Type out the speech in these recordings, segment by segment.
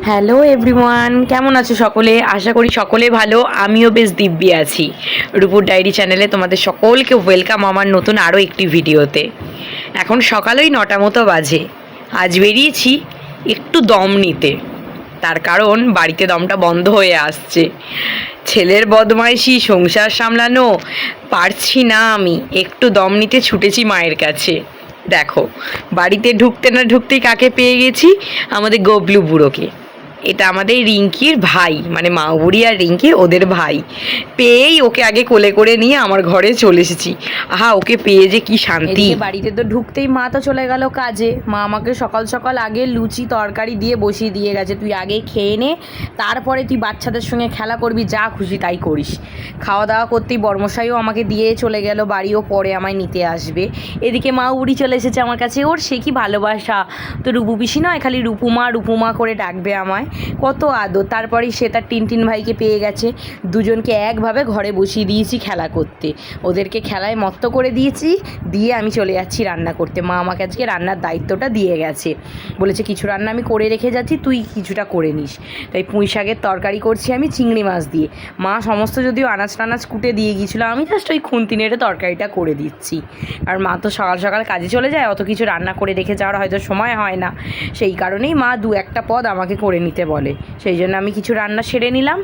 Hello everyone, কেমন আছো সকলে? আশা করি সকলে ভালো। আমিও বেশ দিব্যি আছি। রূপুর ডায়েরি চ্যানেলে তোমাদের সকলকে ওয়েলকাম আমার নতুন আরও একটি ভিডিওতে। এখন সকাল ওই 9টা মতো বাজে। আজ বেরিয়েছি একটু দম নিতে, তার কারণ বাড়িতে দমটা বন্ধ হয়ে আসছে। ছেলের বদমাইশি, সংসার সামলানো পারছি না আমি, একটু দম নিতে ছুটেছি মায়ের কাছে। দেখো, বাড়িতে ঢুকতে না ঢুকতেই কাকে পেয়ে গেছি? আমাদের গবলু বুড়োকে। এটা আমাদের রিঙ্কির ভাই, মানে মা বুড়ি আর রিঙ্কি ওদের ভাই। পেয়েই ওকে আগে কোলে করে নিয়ে আমার ঘরে চলে এসেছি। আহা, ওকে পেয়ে যে কি শান্তি। বাড়িতে তো ঢুকতেই মা তো চলে গেল কাজে। মা আমাকে সকাল সকাল আগে লুচি তরকারি দিয়ে বসিয়ে দিয়ে গেছে, তুই আগে খেয়ে নে, তারপরে তুই বাচ্চাদের সঙ্গে খেলা করবি, যা খুশি তাই করিস। খাওয়া দাওয়া করতেই বর্মশাইও আমাকে দিয়ে চলে গেল বাড়িও, পরে আমায় নিতে আসবে। এদিকে মা বুড়ি চলে এসেছে আমার কাছে। ওর সে কি ভালোবাসা, তো রূপু পিসি নয়, খালি রূপুমা রূপুমা করে ডাকবে আমায়, কত আদর। তারপরেই সে তার টিনটিন ভাইকে পেয়ে গেছে। দুজনকে একভাবে ঘরে বসিয়ে দিয়েছি খেলা করতে, ওদেরকে খেলায় মত্ত করে দিয়েছি। দিয়ে আমি চলে যাচ্ছি রান্না করতে। মা আমাকে আজকে রান্নার দায়িত্বটা দিয়ে গেছে, বলেছে কিছু রান্না আমি করে রেখে যাচ্ছি, তুই কিছুটা করে নিস। তাই পুঁই শাকের তরকারি করছি আমি চিংড়ি মাছ দিয়ে। মা সমস্ত যদিও আনাজ টানাজ কুটে দিয়ে গিয়েছিলো, আমি জাস্ট ওই খুন্তি নেড়ে তরকারিটা করে দিচ্ছি। আর মা তো সকাল সকাল কাজে চলে যায়, অত কিছু রান্না করে রেখে যাওয়ার হয়তো সময় হয় না, সেই কারণেই মা দু একটা পদ আমাকে করে নিতে বলে। সেই জন্য আমি কিছু রান্না সেরে নিলাম।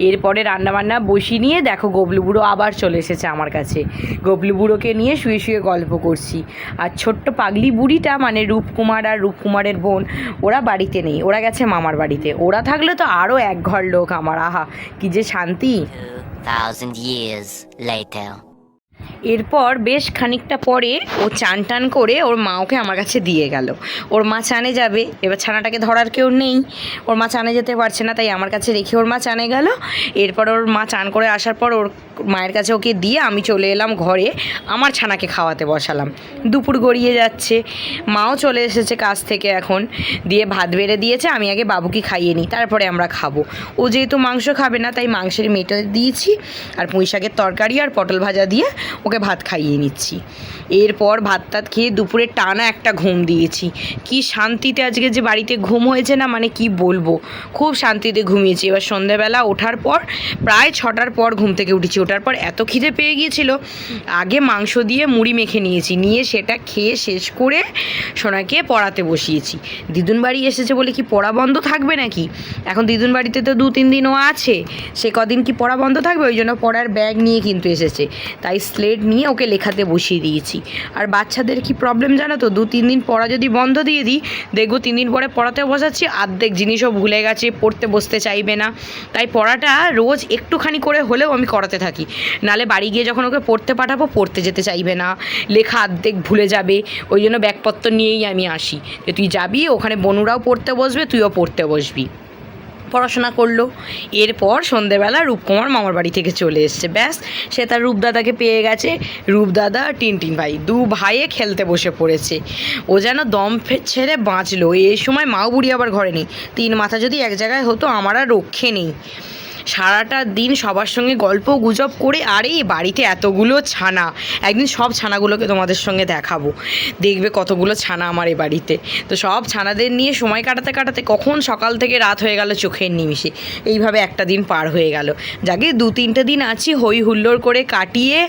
এরপরে রান্নাবান্না বসিয়ে নিয়ে দেখো গবলু বুড়ো আবার চলে এসেছে আমার কাছে। গবলু বুড়োকে নিয়ে শুয়ে শুয়ে গল্প করছি। আর ছোট্ট পাগলি বুড়িটা, মানে রূপকুমার আর রূপকুমারের বোন, ওরা বাড়িতে নেই, ওরা গেছে মামার বাড়িতে। ওরা থাকলে তো আরও এক ঘর লোক আমার, আহা কি যে শান্তি। 2000 years later. এরপর বেশ খানিকটা পরে ও চান টান করে ওর মা ওকে আমার কাছে দিয়ে গেল। ওর মা চানে যাবে, এবার ছানাটাকে ধরার কেউ নেই, ওর মা চানে যেতে পারছে না, তাই আমার কাছে রেখে ওর মা চানে গেল। এরপর ওর মা চান করে আসার পর ওর মায়ের কাছে ওকে দিয়ে আমি চলে এলাম ঘরে, আমার ছানাকে খাওয়াতে বসালাম। দুপুর গড়িয়ে যাচ্ছে, মাও চলে এসেছে কাজ থেকে এখন। দিয়ে ভাত বেড়ে দিয়েছে, আমি আগে বাবুকে খাইয়ে নিই, তারপরে আমরা খাবো। ও যেহেতু মাংস খাবে না, তাই মাংসের মেটে দিয়েছি, আর পুঁই শাকের তরকারি আর পটল ভাজা দিয়ে ওকে ভাত খাইয়ে নিচ্ছি। এরপর ভাত টাত খেয়ে দুপুরে টানা একটা ঘুম দিয়েছি। কি শান্তিতে আজকে যে বাড়িতে ঘুম হয়েছে না, মানে কি বলবো, খুব শান্তিতে ঘুমিয়েছি। এবার সন্ধ্যেবেলা ওঠার পর প্রায় 6টার পর ঘুম থেকে উঠেছি। ওঠার পর এত খিদে পেয়ে গিয়েছিল, আগে মাংস দিয়ে মুড়ি মেখে নিয়েছি, নিয়ে সেটা খেয়ে শেষ করে সোনাকে পড়াতে বসিয়েছি। দিদুন বাড়ি এসেছে বলে কি পড়া বন্ধ থাকবে নাকি? এখন দিদুন বাড়িতে তো 2-3 দিনও আছে, সে কদিন কি পড়া বন্ধ থাকবে? ওই জন্য পড়ার ব্যাগ নিয়ে কিন্তু এসেছে, তাই স্লেট নিয়ে ওকে লেখাতে বসিয়ে দিয়েছি। আর বাচ্চাদের কি প্রবলেম জানো তো, 2-3 দিন পড়া যদি বন্ধ দিয়ে দিই, দেখবো 3 দিন পরে পড়াতে বসাচ্ছি, অর্ধেক জিনিসও ভুলে গেছে, পড়তে বসতে চাইবে না। তাই পড়াটা রোজ একটুখানি করে হলেও আমি করাতে থাকি, নালে বাড়ি গিয়ে যখন ওকে পড়তে পাঠাবো পড়তে যেতে চাইবে না, লেখা অর্ধেক ভুলে যাবে। ওই জন্য ব্যাগপত্র নিয়েই আমি আসি, যে তুই যাবি ওখানে, বনুরাও পড়তে বসবে, তুইও পড়তে বসবি। পড়াশোনা করলো। এরপর সন্ধেবেলা রূপকুমার মামার বাড়ি থেকে চলে এসছে, ব্যাস সে তার রূপদাদাকে পেয়ে গেছে। রূপদাদা আর টিনটিন ভাই, দু ভাইয়ে খেলতে বসে পড়েছে। ও যেন দম ছেড়ে বাঁচলো। এই সময় মাও বুড়ি আবার ঘরে নেই, 3 মাথা যদি এক জায়গায় হতো আমার আর রক্ষে নেই। সারাটা দিন সবার সঙ্গে গল্প গুজব করে, আরে বাড়িতে এতগুলো ছানা, একদিন সব ছানাগুলোকে তোমাদের সঙ্গে দেখাবো, দেখবে কতগুলো ছানা আমার এই বাড়িতে। তো সব ছানাদের নিয়ে সময় কাটাতে কাটাতে কখন সকাল থেকে রাত হয়ে গেল চোখের নিমিষে। এইভাবে একটা দিন পার হয়ে গেল। যাকে 2-3টে দিন আছি, হই হুল্লোড় করে কাটিয়ে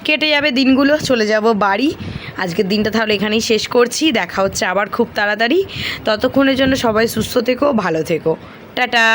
কেটে যাবে দিনগুলো, চলে যাব বাড়ি। আজকের দিনটা তাহলে এখানেই শেষ করছি, দেখা হচ্ছে আবার খুব তাড়াতাড়ি। ততক্ষণের জন্য সবাই সুস্থ থেকো, ভালো থেকো, টাটা।